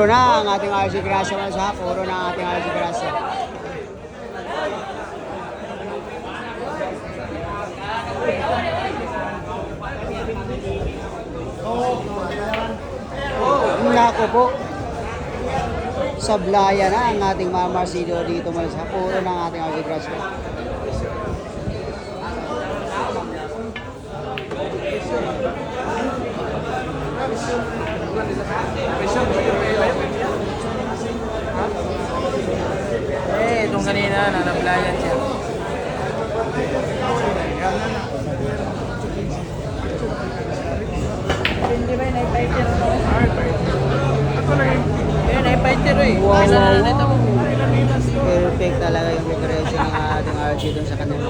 na ang ating RC Gracia mga sa puro na ang ating RC Gracia. Nako po. Sablaya na ang ating mga Marsido dito mga sa puro na ang ating RC Gracia. Itong kanina, nanaplayan siya. Hindi ba yung naipaiter? Ayun, naipaiter eh. Perfect talaga yung preparation ng ating RC dun sa kanila.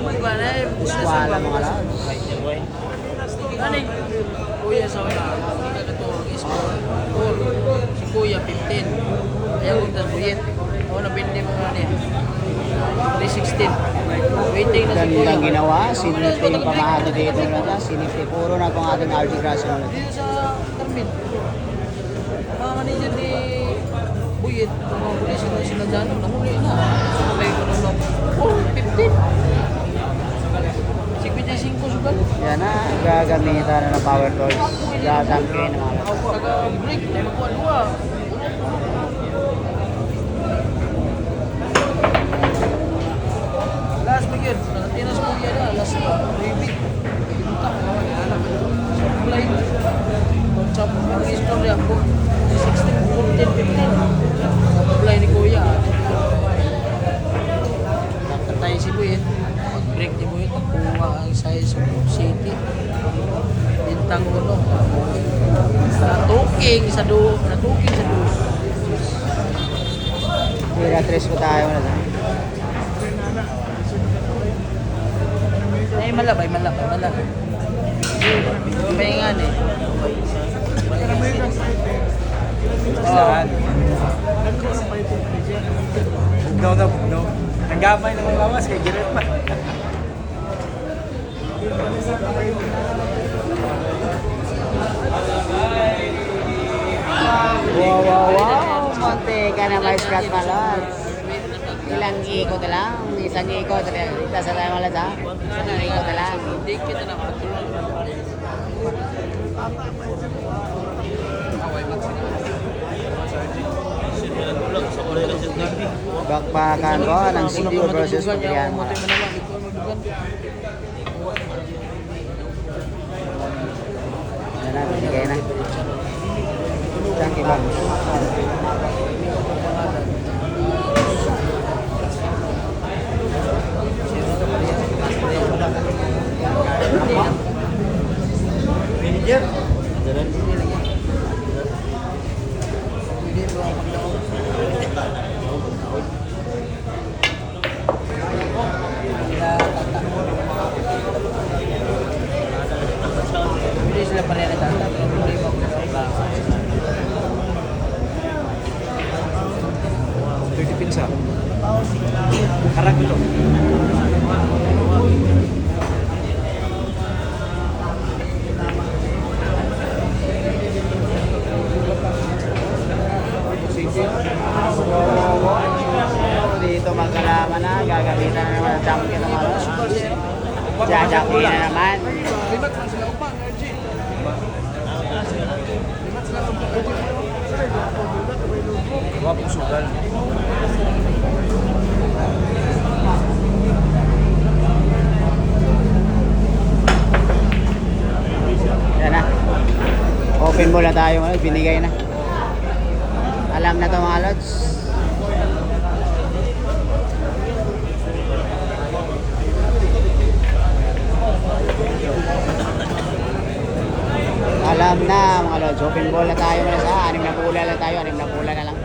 Eskwala mga lads. Ano yung kuya sa una? Hindi ka natulog. Si kuya 15. Kaya kung tasbuyit. Ako nabindi mo nga niya. 316. Waiting na si kuya. Gandang ginawa. Sinipte yung pamahado dito na sinipte. Puro na itong ating RC Gracia. Dito sa Carmen. Mga manager ni Buyit. Mga pulis na sila dyan. Nahuli na. Sabay ko nung 15. 55 sugal. Yan na. Gagamitan na ng power tools. Gasampiin na mga lads. Taga-break. Dahil magkuha-luwa. Last magyan, natinas mo yan na, last na, ribit. Pinta, supply. Pag-chop ang istorya ko, 16, 14, 15. Supply ni Kuya. Nakatay si Kuya. Pag-break ni Kuya, takuha ang size of city. Bintang ko no. Natuking sa do. Tira 3 po tayo na sa. Ay, malabay. May nga eh. Bugnaw. Ang gamay ng mga lawas kay Giret pa. Wow. Mantika na may scratch mga lads. Ilang ikot na lang. Isang ikot. Ita sa tayo mga lads ha. Isang ikot na lang. Hindi kita na matulog. Bakpakan ko ng CDO versus Pagrian mga lads. Yan na, binigay na. Thank you, Bob. Manager. Hindi sila pa rin natata. Pero problema ko sa 30 pinsa. Karaglo. Dito magkalaman na, gagamitan na naman ang champion ng mga lads. Jajakin na naman. Limat lang sila upang, RG. Wapong sugal. Yan na. Open mo na tayo mga lods, binigay na. Alam na to mga lods. Alam na mga lods, open ball na tayo mga sa 6 na pula lang tayo, 6 na pula na lang.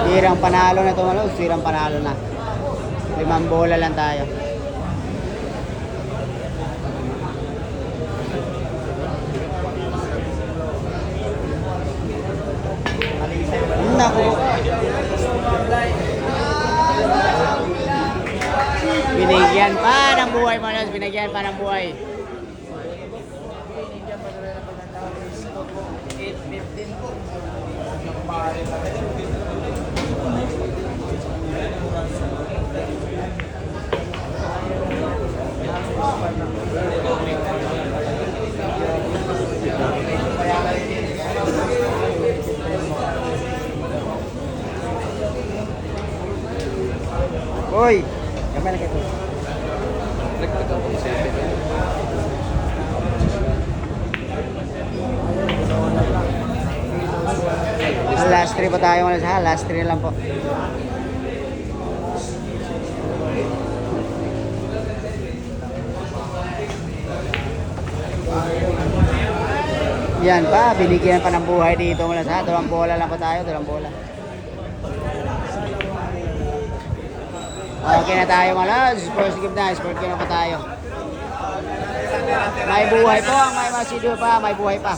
Tirang panalo na ito mga lods, tirang panalo na. 5 bola lang tayo. Naku. Binigyan pa ng buhay mga lods. Binigyan pa ng buhay. 8-15. Uy! Kamay na kayo. Last 3 pa tayo mga lods ha. Last 3 lang po. Yan pa, binigyan pa ng buhay dito mga lods ha. 2 bola lang po tayo, 2 bola. Okay na tayo mga lods. First game na, sport game na po tayo. May buhay po ang may masido pa, may buhay pa.